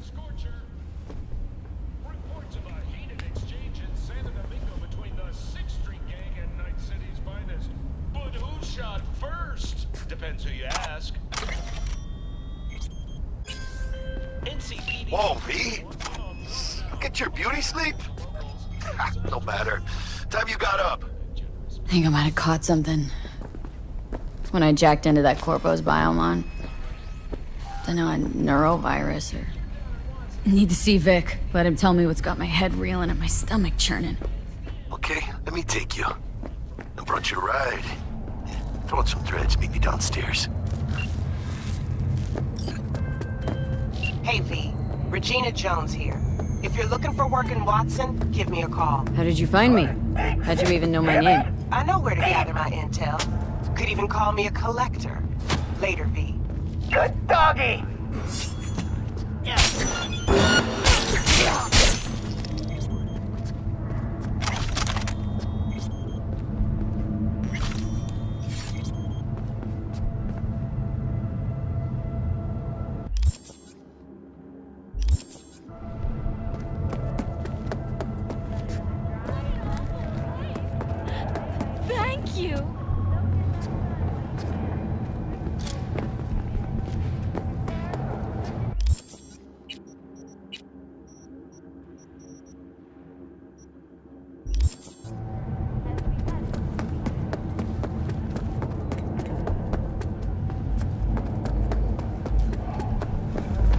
Scorcher. Reports of a heated exchange in Santa Domingo between the 6th Street gang and Night City's finest. But who shot first? Depends who you ask. NCPD. Whoa, V? Get your beauty sleep? No matter. Time you got up. I think I might have caught something. When I jacked into that Corpo's biomon. Don't know, a neurovirus or... Need to see Vic. Let him tell me what's got my head reeling and my stomach churning. Okay, let me take you. I brought you a ride. Throw on some threads, meet me downstairs. Hey, V. Regina Jones here. If you're looking for work in Watson, give me a call. How did you find me? How'd you even know my name? I know where to gather my intel. Could even call me a collector. Later, V. Good doggy! Thank you!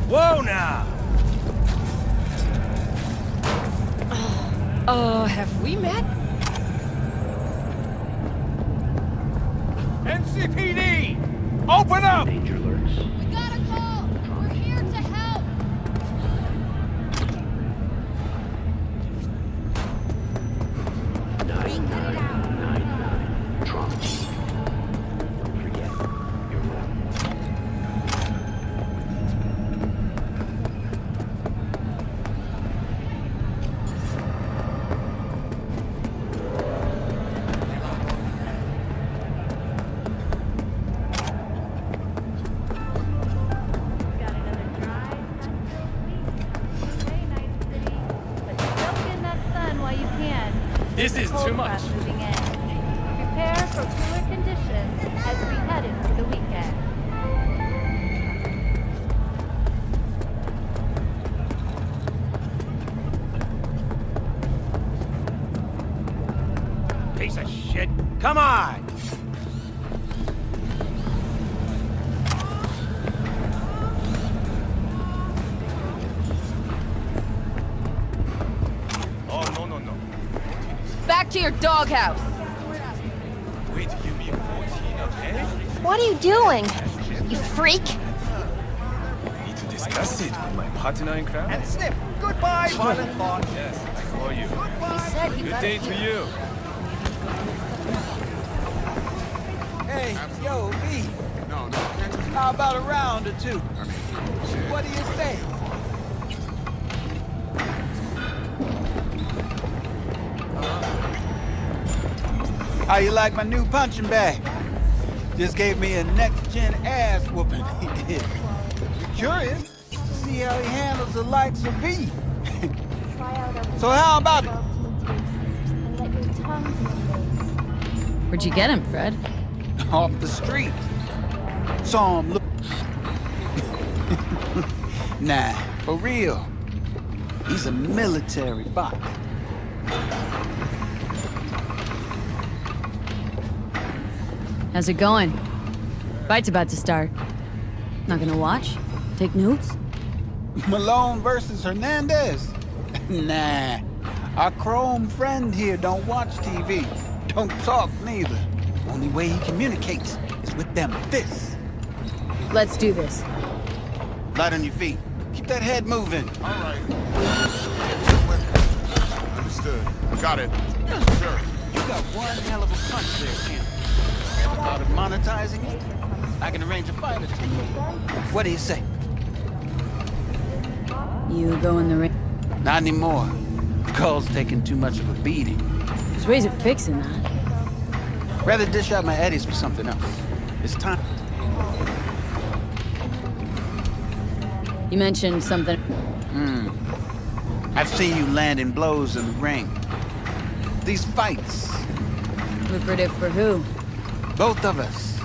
Whoa now! Have we met? NCPD! Open up! Danger alerts. We got a call! We're here to help! 9999 Trump. Don't forget, you're left. Got another dry, sunny night city, but soak in that sun while you can. This is Cold too much. front moving in. Prepare for cooler conditions as we head into the weekend. Piece of shit. Come on! Oh, no. Back to your doghouse! Wait, you mean 14, okay? What are you doing? You freak? Need to discuss it with my partner in crime. And Snip, goodbye, violent thought. Yes, I call you. He said he Good got day to you. Hey, yo, V. No. How about a round or two? What do you say? How you like my new punching bag? Just gave me a next-gen ass whooping. He did. You curious to see how he handles the likes of V? So how about it? Where'd you get him, Fred? Off the street. Saw him look. Nah, for real. He's a military bot. How's it going? Fight's about to start. Not gonna watch? Take notes? Malone versus Hernandez? Nah. Our Chrome friend here don't watch TV. Don't talk neither. Only way he communicates is with them fists. Let's do this. Light on your feet. Keep that head moving. All right. Understood. Got it. Sure. You got one hell of a punch there, Kim. Ever thought of monetizing it? I can arrange a fight or two. What do you say? You go in the ring. Not anymore. Carl's taking too much of a beating. There's ways of fixing that. Rather dish out my eddies for something else. It's time. You mentioned something. I've seen you landing blows in the ring. These fights, Lucrative for who? both of us.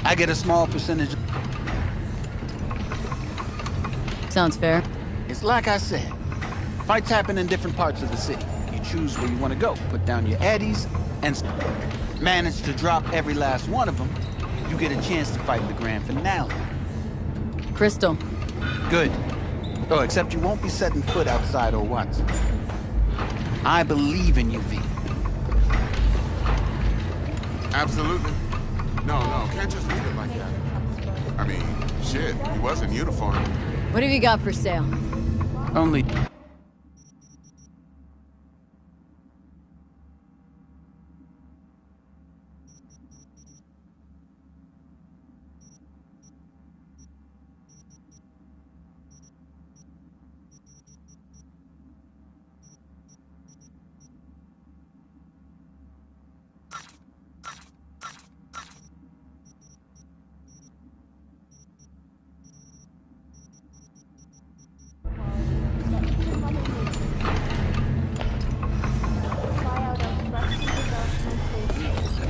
I get a small percentage. Sounds fair. It's like I said, fights happen in different parts of the city. You choose where you want to go, put down your addies, and manage to drop every last one of them. You get a chance to fight the grand finale. Crystal. Good. Oh, except you won't be setting foot outside old Watson. I believe in you, V. Absolutely. No, can't just leave it like that. I mean, shit, he was in uniform. What have you got for sale? Only...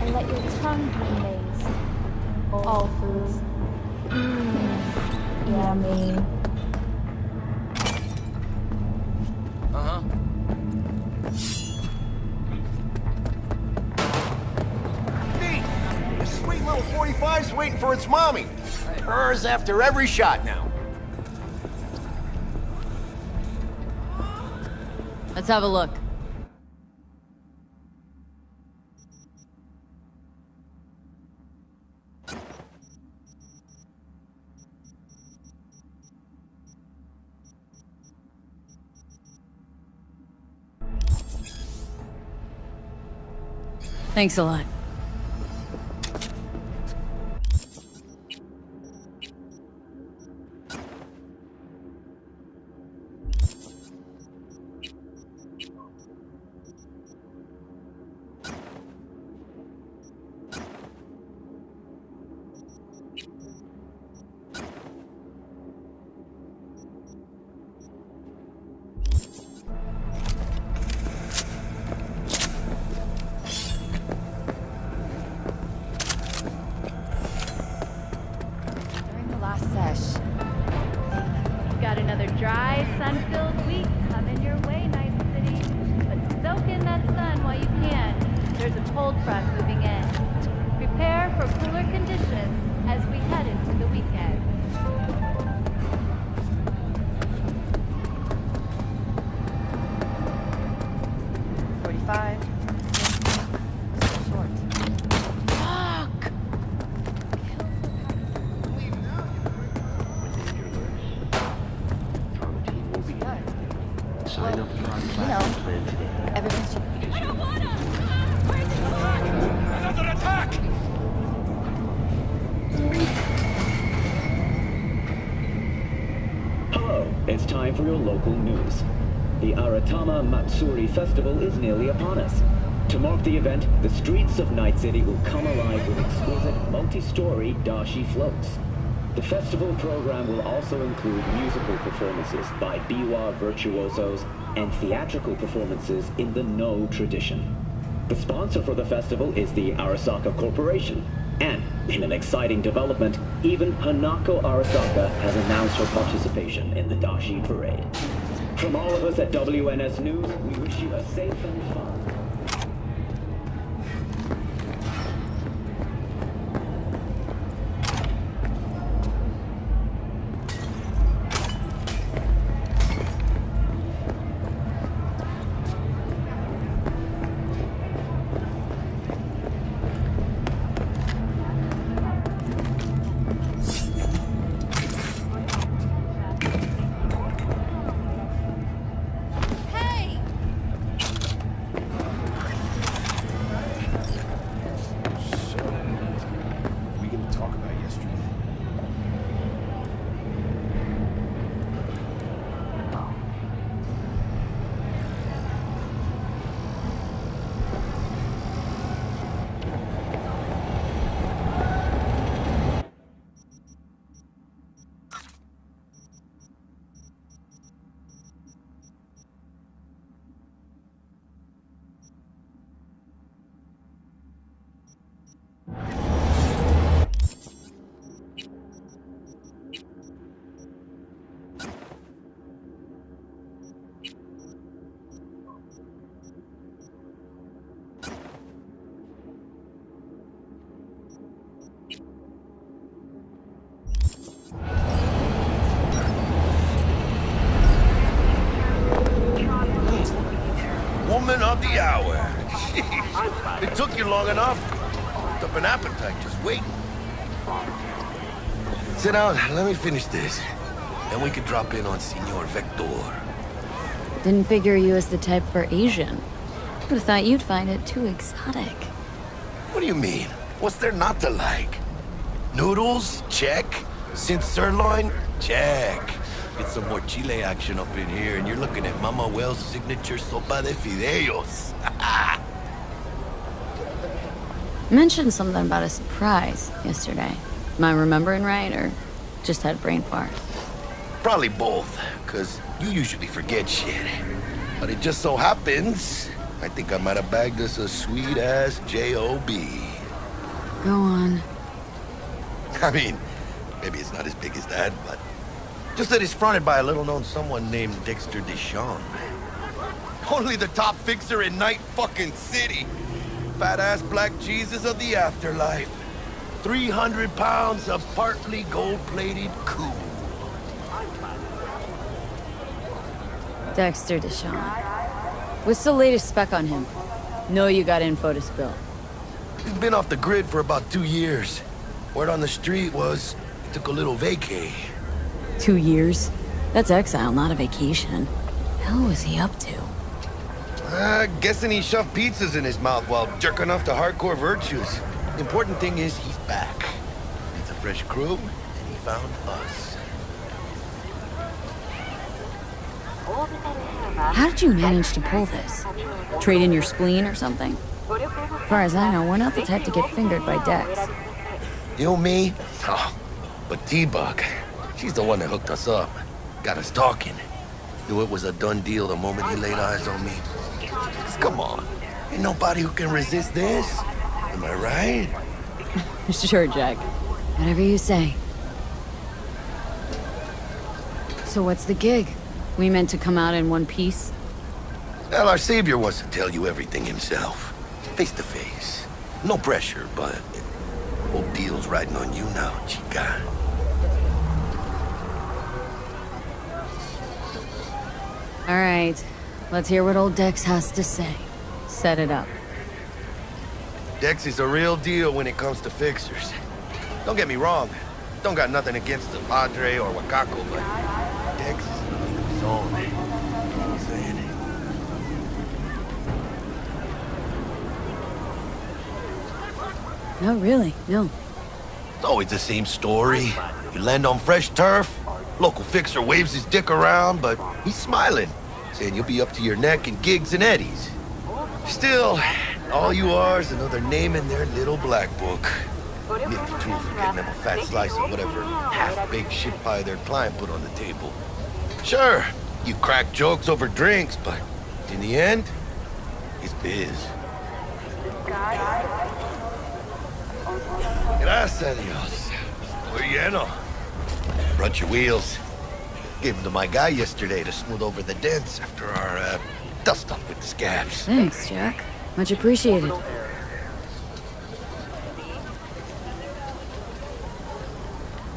And let your tongue be amazed. All foods. Yummy. Neat! This sweet little 45's waiting for its mommy. Hers after every shot now. Let's have a look. Thanks a lot. Got another dry, sun-filled week coming your way, Night City. But soak in that sun while you can. There's a cold front moving in. Prepare for cooler conditions as we head into the weekend. Sign up for our class plan today. Everyone's Another attack! Hello, it's time for your local news. The Aratama Matsuri Festival is nearly upon us. To mark the event, the streets of Night City will come alive with exquisite multi-story dashi floats. The festival program will also include musical performances by biwa virtuosos and theatrical performances in the No tradition. The sponsor for the festival is the Arasaka Corporation, and in an exciting development, even Hanako Arasaka has announced her participation in the Dashi Parade. From all of us at WNS News, we wish you a safe and fun. of the hour. Jeez. It took you long enough. Built up an appetite just waiting. Sit down, let me finish this. Then we can drop in on Senor Viktor. Didn't figure you as the type for Asian. Would've thought you'd find it too exotic. What do you mean? What's there not to like? Noodles? Check. Since sirloin? Check. Get some more Chile action up in here, and you're looking at Mama Wells' signature sopa de fideos. Mentioned something about a surprise yesterday. Am I remembering right, or just had a brain fart? Probably both, because you usually forget shit. But it just so happens, I think I might have bagged us a sweet-ass J.O.B. Go on. I mean, maybe it's not as big as that, but just that it's fronted by a little-known someone named Dexter Deshawn. Only the top fixer in Night fucking City. Fat-ass black Jesus of the afterlife. 300 pounds of partly gold-plated cool. Dexter Deshawn. What's the latest spec on him? Know you got info to spill. He's been off the grid for about 2 years. Word on the street was he took a little vacay. 2 years? That's exile, not a vacation. Hell was he up to? Guessing he shoved pizzas in his mouth while jerking off to hardcore virtues. The important thing is he's back. It's a fresh crew, and he found us. How did you manage to pull this? Trade in your spleen or something? As far as I know, we're not the type to get fingered by Dex. You, me? Oh, but T-Bug, she's the one that hooked us up. Got us talking. Knew it was a done deal the moment he laid eyes on me. 'Cause come on, ain't nobody who can resist this. Am I right? Sure, Jack. Whatever you say. So what's the gig? We meant to come out in one piece? Well, our savior wants to tell you everything himself. Face to face. No pressure, but whole deal's riding on you now, chica. All right. Let's hear what old Dex has to say. Set it up. Dex is a real deal when it comes to fixers. Don't get me wrong. Don't got nothing against the Padre or Wakako, but Dex is a league of his own. You know what I'm saying? No, really, no. It's always the same story. You land on fresh turf, local fixer waves his dick around, but he's smiling, saying you'll be up to your neck in gigs and eddies. Still, all you are is another name in their little black book. Nifty tool for getting them a fat slice of whatever half-baked shit pie their client put on the table. Sure, you crack jokes over drinks, but in the end, it's biz. Gracias a Dios. We're lleno. Brought your wheels. Gave them to my guy yesterday to smooth over the dents after our dust-up with the scabs. Thanks, Jack. Much appreciated.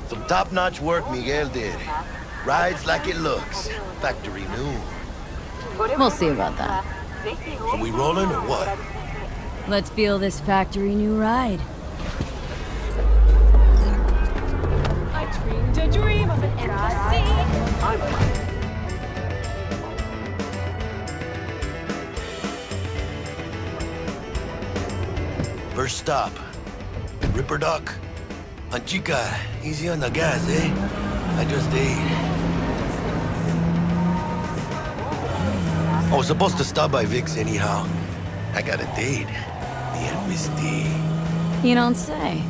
Some top-notch work Miguel did. Rides like it looks. Factory new. We'll see about that. So we rolling or what? Let's feel this factory new ride. I dreamed a dream of an endless sea. First stop. RipperDoc. Chica, easy on the gas, eh? I just ate. I was supposed to stop by Vic's anyhow. I got a date. Me and Misty. You don't say.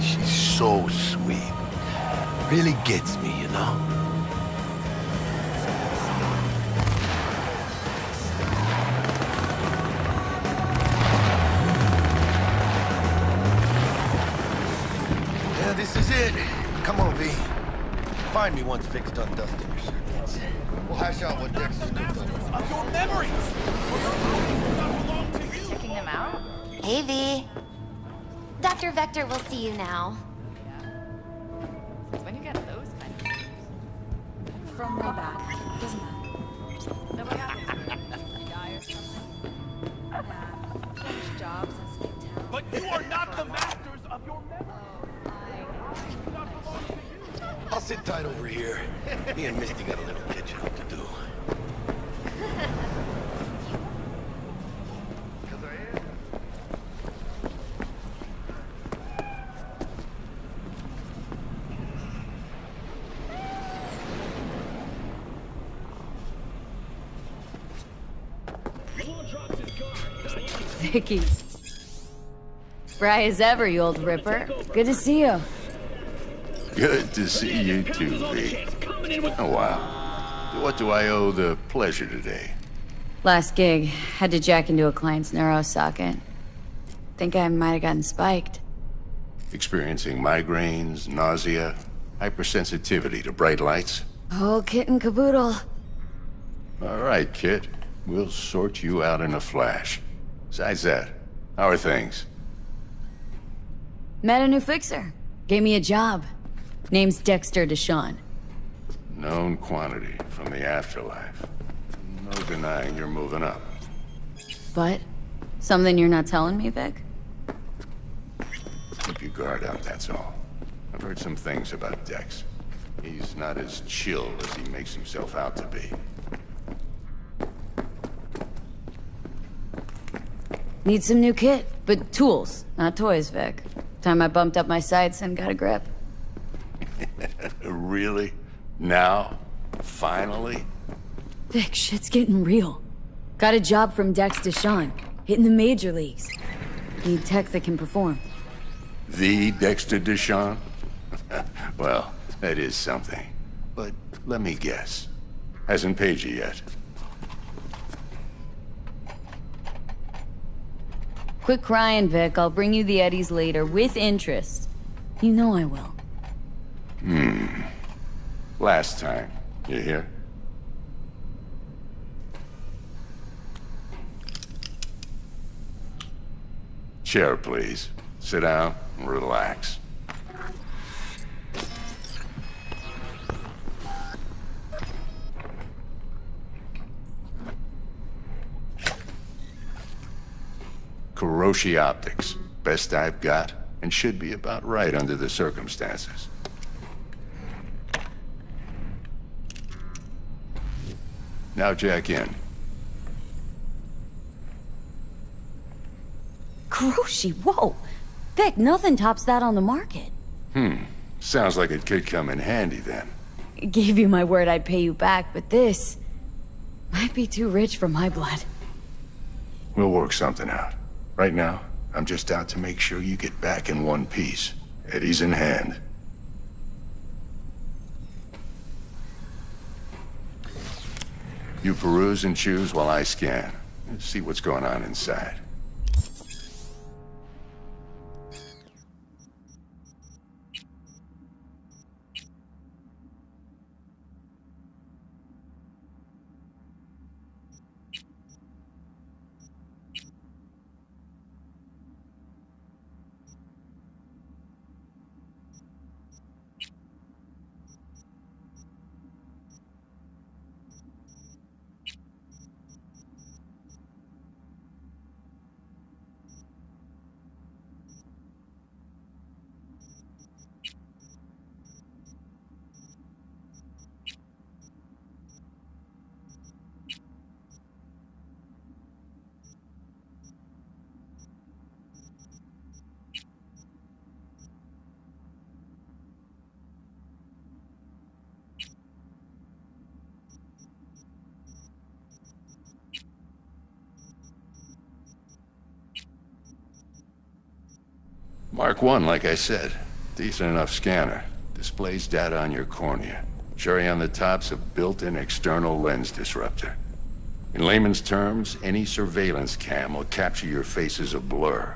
She's so sweet. Really gets me, you know? Yeah, this is it. Come on, V. Find me once Vic's done dusting your circuits. We'll hash out what Dex is cooked up. Of your memories! Checking them out? Hey, V. Dr. Vector will see you now. When you get those kind of things. From way back. Doesn't matter. Nobody got this. But you are not the masters of your memory. I'll sit tight over here. Me and Misty got a little catching up to do. Vicky. Spry as ever, you old Ripper. Good to see you. Good to see you too, V. Oh, wow. What do I owe the pleasure today? Last gig, had to jack into a client's neuro socket. Think I might have gotten spiked. Experiencing migraines, nausea, hypersensitivity to bright lights? Oh, kit and caboodle. All right, kid. We'll sort you out in a flash. Besides that, how are things? Met a new fixer. Gave me a job. Name's Dexter Deshawn. Known quantity from the afterlife. No denying you're moving up. But? Something you're not telling me, Vic? Keep your guard up, that's all. I've heard some things about Dex. He's not as chill as he makes himself out to be. Need some new kit, but tools, not toys, Vic. Time I bumped up my sights and got a grip. Really? Now? Finally? Vic, shit's getting real. Got a job from Dex Deshawn, hitting the major leagues. Need tech that can perform. The Dexter Deshawn? Well, that is something. But let me guess. Hasn't paid you yet. Quit crying, Vic. I'll bring you the eddies later, with interest. You know I will. Last time. You hear? Chair, please. Sit down and relax. Kuroshi Optics. Best I've got, and should be about right under the circumstances. Now jack in. Kuroshi, whoa! Vic, nothing tops that on the market. Sounds like it could come in handy then. Gave you my word I'd pay you back, but this might be too rich for my blood. We'll work something out. Right now, I'm just out to make sure you get back in one piece. Eddie's in hand. You peruse and choose while I scan. Let's see what's going on inside. Mark 1, like I said. Decent enough scanner. Displays data on your cornea. Cherry on the top's a built-in external lens disruptor. In layman's terms, any surveillance cam will capture your face as a blur.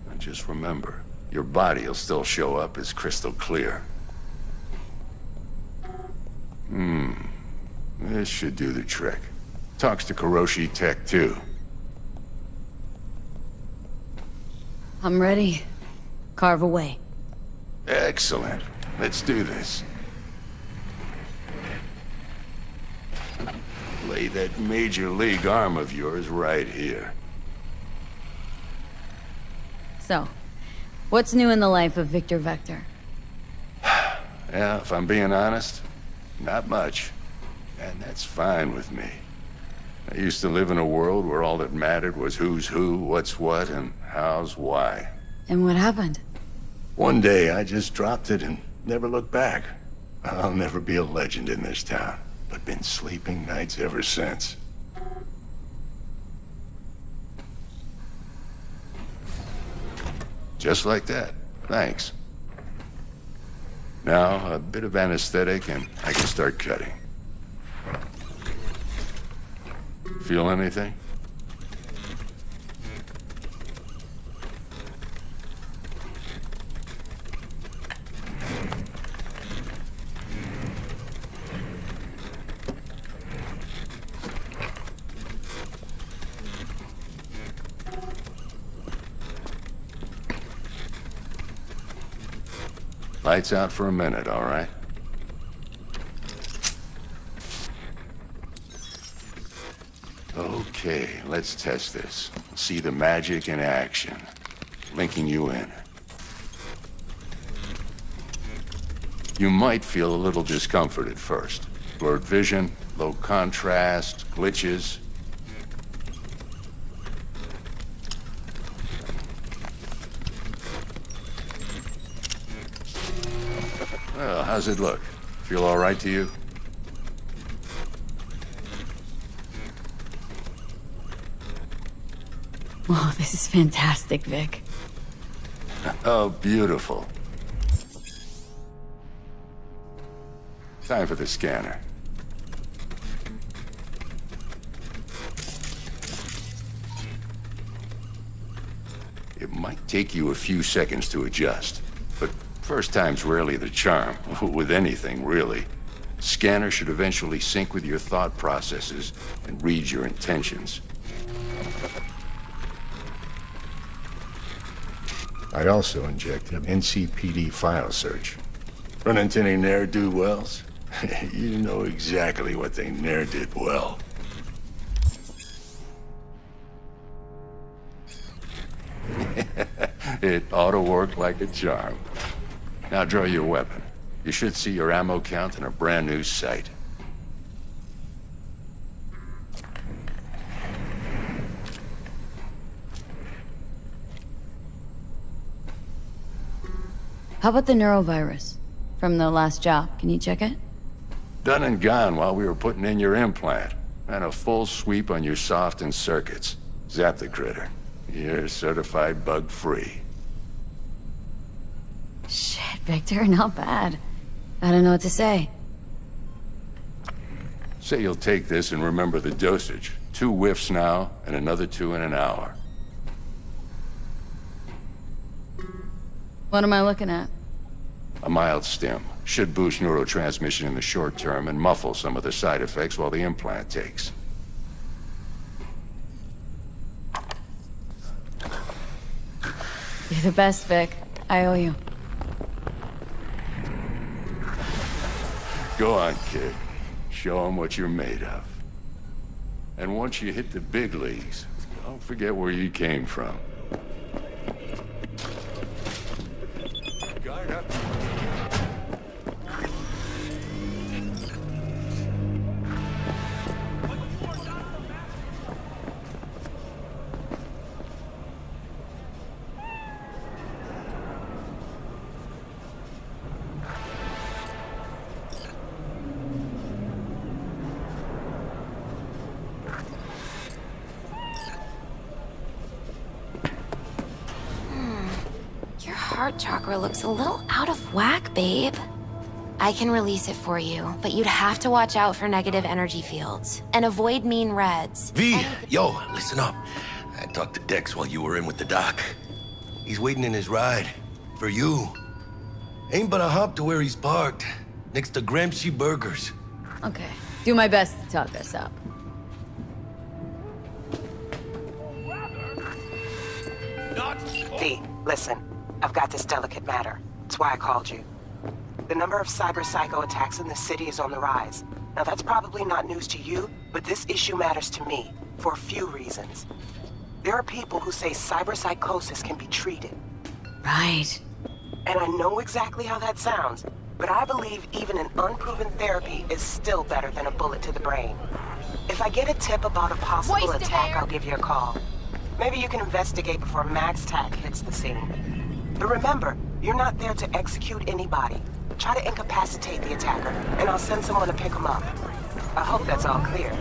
And just remember, your body will still show up as crystal clear. This should do the trick. Talks to Kuroshi Tech, too. I'm ready. Carve away. Excellent. Let's do this. Lay lay that major league arm of yours right here. So, what's new in the life of Viktor Vektor? Yeah, if I'm being honest, not much. And that's fine with me. I used to live in a world where all that mattered was who's who, what's what, and how's why. And what happened? One day, I just dropped it and never looked back. I'll never be a legend in this town, but been sleeping nights ever since. Just like that. Thanks. Now, a bit of anesthetic and I can start cutting. Feel anything? Lights out for a minute, all right? Okay, let's test this. See the magic in action. Linking you in. You might feel a little discomfort at first. Blurred vision, low contrast, glitches. Well, how's it look? Feel all right to you? Whoa, this is fantastic, Vic. Oh, beautiful. Time for the scanner. It might take you a few seconds to adjust, but first time's rarely the charm, with anything, really. Scanner should eventually sync with your thought processes and read your intentions. I also injected an NCPD file search. Run into any ne'er-do-wells? You know exactly what they ne'er did well. It ought to work like a charm. Now draw your weapon. You should see your ammo count in a brand new sight. How about the neurovirus? From the last job, can you check it? Done and gone while we were putting in your implant. And a full sweep on your soft and circuits. Zap the critter. You're certified bug-free. Shit, Victor, not bad. I don't know what to say. Say you'll take this and remember the dosage. 2 whiffs now, and another 2 in an hour. What am I looking at? A mild stim. Should boost neurotransmission in the short term and muffle some of the side effects while the implant takes. You're the best, Vic. I owe you. Go on, kid. Show them what you're made of. And once you hit the big leagues, don't forget where you came from. Guard up. Your heart chakra looks a little out of whack, babe. I can release it for you, but you'd have to watch out for negative energy fields and avoid mean reds. V, yo, listen up. I talked to Dex while you were in with the doc. He's waiting in his ride. For you. Ain't but a hop to where he's parked. Next to Gramsci Burgers. Okay. Do my best to talk us up. V, listen. I've got this delicate matter. That's why I called you. The number of cyber-psycho attacks in the city is on the rise. Now that's probably not news to you, but this issue matters to me for a few reasons. There are people who say cyberpsychosis can be treated. Right. And I know exactly how that sounds, but I believe even an unproven therapy is still better than a bullet to the brain. If I get a tip about a possible attack, I'll give you a call. Maybe you can investigate before Max Tack hits the scene. But remember, you're not there to execute anybody. Try to incapacitate the attacker, and I'll send someone to pick him up. I hope that's all clear.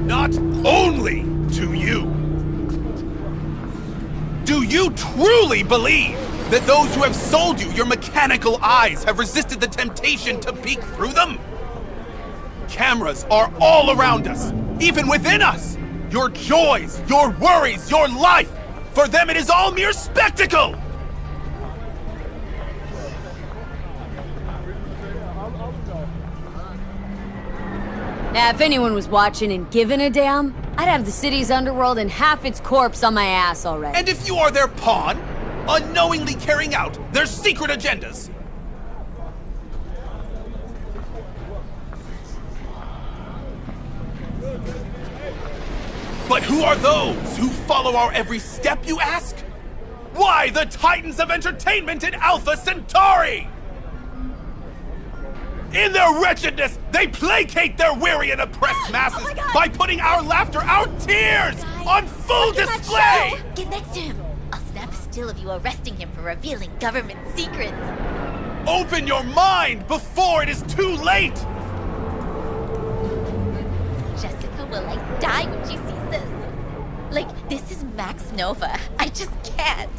Not only to you. Do you truly believe that those who have sold you your mechanical eyes have resisted the temptation to peek through them? Cameras are all around us, even within us. Your joys, your worries, your life. For them, it is all mere spectacle. Now, if anyone was watching and giving a damn, I'd have the city's underworld and half its corpse on my ass already. And if you are their pawn, unknowingly carrying out their secret agendas. But who are those who follow our every step, you ask? Why, the titans of entertainment in Alpha Centauri! In their wretchedness, they placate their weary and oppressed masses by putting our laughter, our tears, on full display! Get next to him. I'll snap a still of you arresting him for revealing government secrets. Open your mind before it is too late! Jessica will die when she sees this. This is Max Nova. I just can't.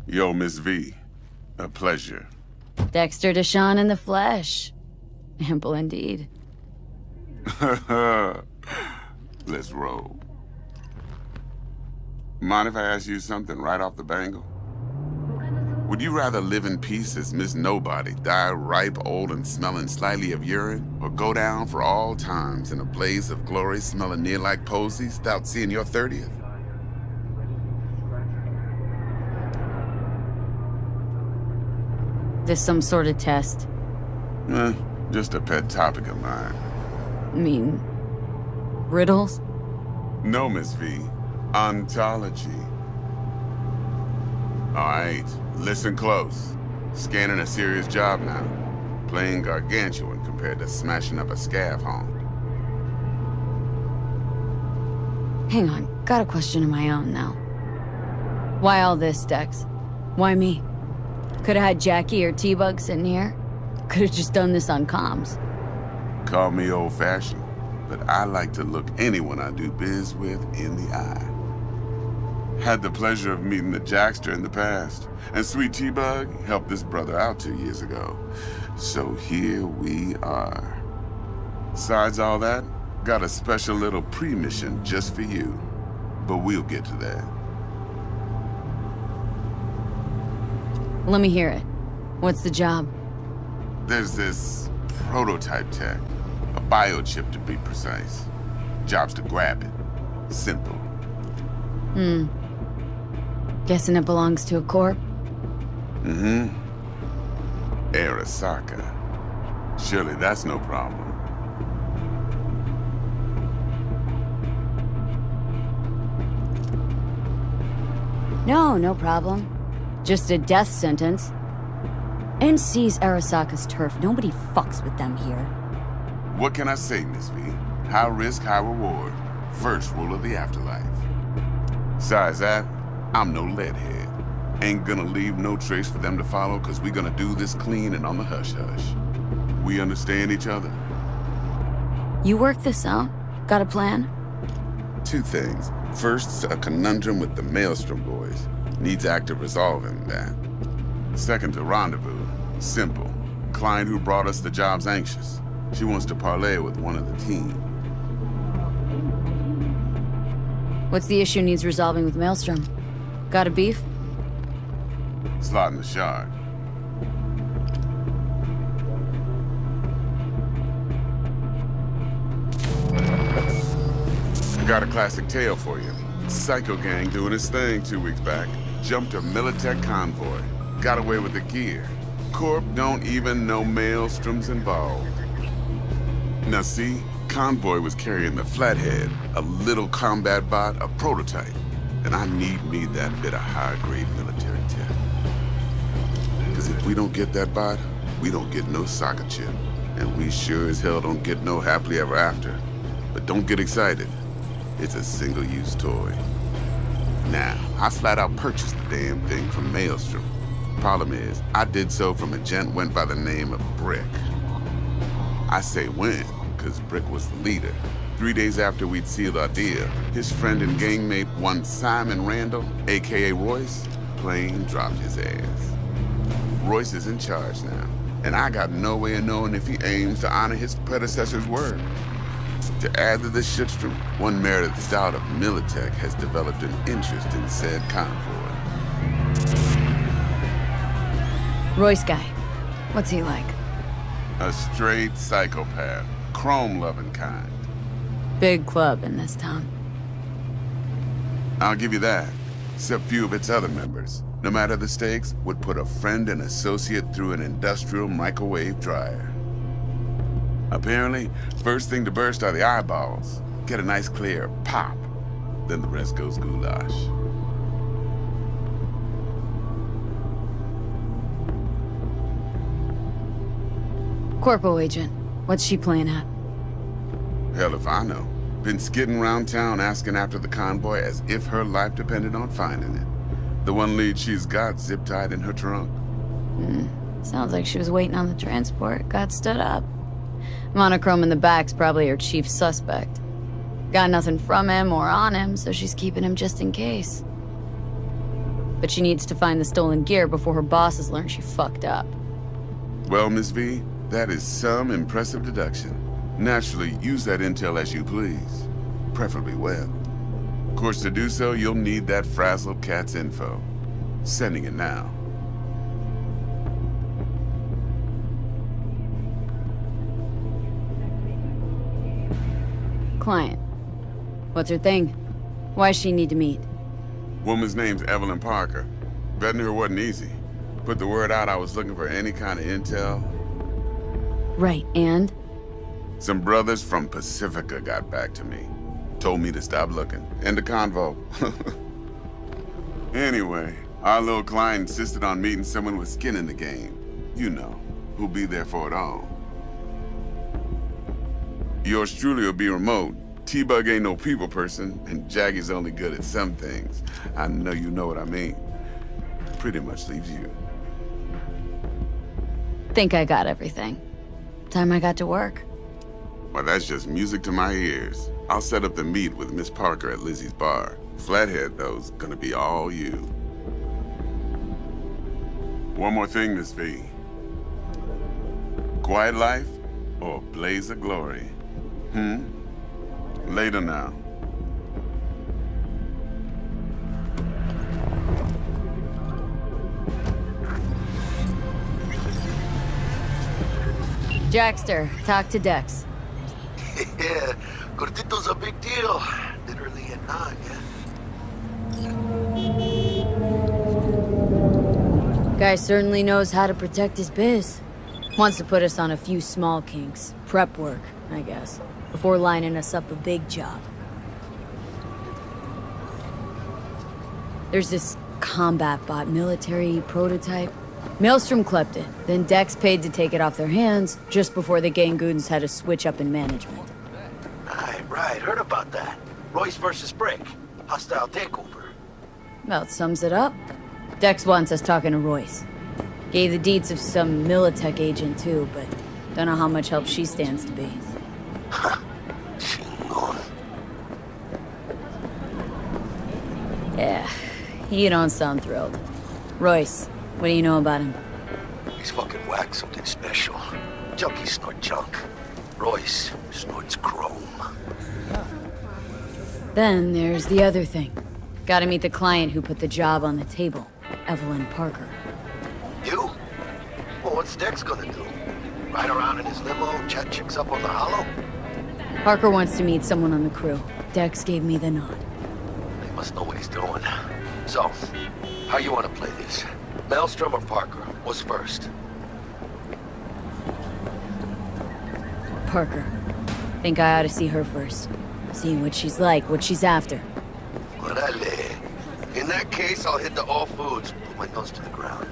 Yo, Miss V. A pleasure. Dexter Deshawn in the flesh. Ample indeed. Let's roll. Mind if I ask you something right off the bangle? Would you rather live in peace as Miss Nobody, die ripe, old, and smelling slightly of urine, or go down for all times in a blaze of glory smelling near like posies without seeing your 30th? This some sort of test? Just a pet topic of mine. mean, riddles? No, Miss V. Ontology. Alright, listen close. Scanning a serious job now. Playing gargantuan compared to smashing up a scav home. Hang on, got a question of my own now. Why all this, Dex? Why me? Could've had Jackie or T-Bug sitting here. Could've just done this on comms. Call me old-fashioned, but I like to look anyone I do biz with in the eye. Had the pleasure of meeting the Jackster in the past, and Sweet T-Bug helped this brother out 2 years ago. So here we are. Besides all that, got a special little pre-mission just for you. But we'll get to that. Let me hear it. What's the job? There's this prototype tech, a biochip to be precise. Job's to grab it. Simple. Guessing it belongs to a corp? Mm-hmm. Arasaka. Surely that's no problem. No problem. Just a death sentence. NC's Arasaka's turf. Nobody fucks with them here. What can I say, Miss V? High risk, high reward. First rule of the afterlife. Besides that, I'm no leadhead. Ain't gonna leave no trace for them to follow, cause we gonna do this clean and on the hush-hush. We understand each other? You work this out? Got a plan? 2 things. First, a conundrum with the Maelstrom boys. Needs active resolving that. Second, a rendezvous. Simple. Client who brought us the job's anxious. She wants to parlay with one of the team. What's the issue needs resolving with Maelstrom? Got a beef? Slotting the shard. I got a classic tale for you. Psycho gang doing his thing 2 weeks back. Jumped a Militech convoy. Got away with the gear. Corp don't even know Maelstrom's involved. Now see, convoy was carrying the Flathead, a little combat bot, a prototype. And I need me that bit of high-grade military tech. Because if we don't get that bot, we don't get no soccer chip. And we sure as hell don't get no happily ever after. But don't get excited. It's a single-use toy. Now, I flat out purchased the damn thing from Maelstrom. Problem is, I did so from a gent went by the name of Brick. I say when, because Brick was the leader. 3 days after we'd sealed our deal, his friend and gangmate, one Simon Randall, aka Royce, plain dropped his ass. Royce is in charge now, and I got no way of knowing if he aims to honor his predecessor's word. To add to this shitstorm, one Meredith Stout of Militech has developed an interest in said convoy. Royce guy. What's he like? A straight psychopath, chrome-loving kind. Big club in this town. I'll give you that, except few of its other members, no matter the stakes, would put a friend and associate through an industrial microwave dryer. Apparently, first thing to burst are the eyeballs. Get a nice clear pop. Then the rest goes goulash. Corpo agent. What's she playing at? Hell if I know. Been skidding around town asking after the convoy as if her life depended on finding it. The one lead she's got zip-tied in her trunk. Sounds like she was waiting on the transport. Got stood up. Monochrome in the back's probably her chief suspect. Got nothing from him or on him, so she's keeping him just in case. But she needs to find the stolen gear before her bosses learn she fucked up. Well, Miss V, that is some impressive deduction. Naturally, use that intel as you please. Preferably well. Of course, to do so, you'll need that frazzled cat's info. Sending it now. Client. What's her thing? Why does she need to meet? Woman's name's Evelyn Parker. Betting her wasn't easy. Put the word out I was looking for any kind of intel. Right, and? Some brothers from Pacifica got back to me. Told me to stop looking. End of convo. Anyway, our little client insisted on meeting someone with skin in the game. You know, who'll be there for it all. Yours truly will be remote. T-Bug ain't no people person, and Jaggy's only good at some things. I know you know what I mean. Pretty much leaves you. Think I got everything. Time I got to work. Well, that's just music to my ears. I'll set up the meet with Miss Parker at Lizzie's bar. Flathead, though's gonna be all you. One more thing, Miss V. Quiet life or blaze of glory? Later now. Jackster, talk to Dex. Yeah, Gordito's a big deal. Literally a nine, yeah? Guy certainly knows how to protect his biz. Wants to put us on a few small kinks. Prep work, I guess. Before lining us up a big job. There's this combat bot military prototype. Maelstrom clept it, then Dex paid to take it off their hands just before the Gangoons had a switch up in management. Right, heard about that. Royce versus Brick. Hostile takeover. About sums it up. Dex wants us talking to Royce. Gave the deets of some Militech agent too, but don't know how much help she stands to be. Yeah, you don't sound thrilled. Royce, what do you know about him? He's fucking whack, something special. Junkies snort junk. Royce snorts chrome. Then there's the other thing. Gotta meet the client who put the job on the table, Evelyn Parker. You? Well, what's Dex gonna do? Ride around in his limo, chat chicks up on the hollow? Parker wants to meet someone on the crew. Dex gave me the nod. He must know what he's doing. So, how you want to play this? Maelstrom or Parker? What's first? Parker. Think I ought to see her first. See what she's like, what she's after. Orale. In that case, I'll hit the all foods, put my nose to the ground.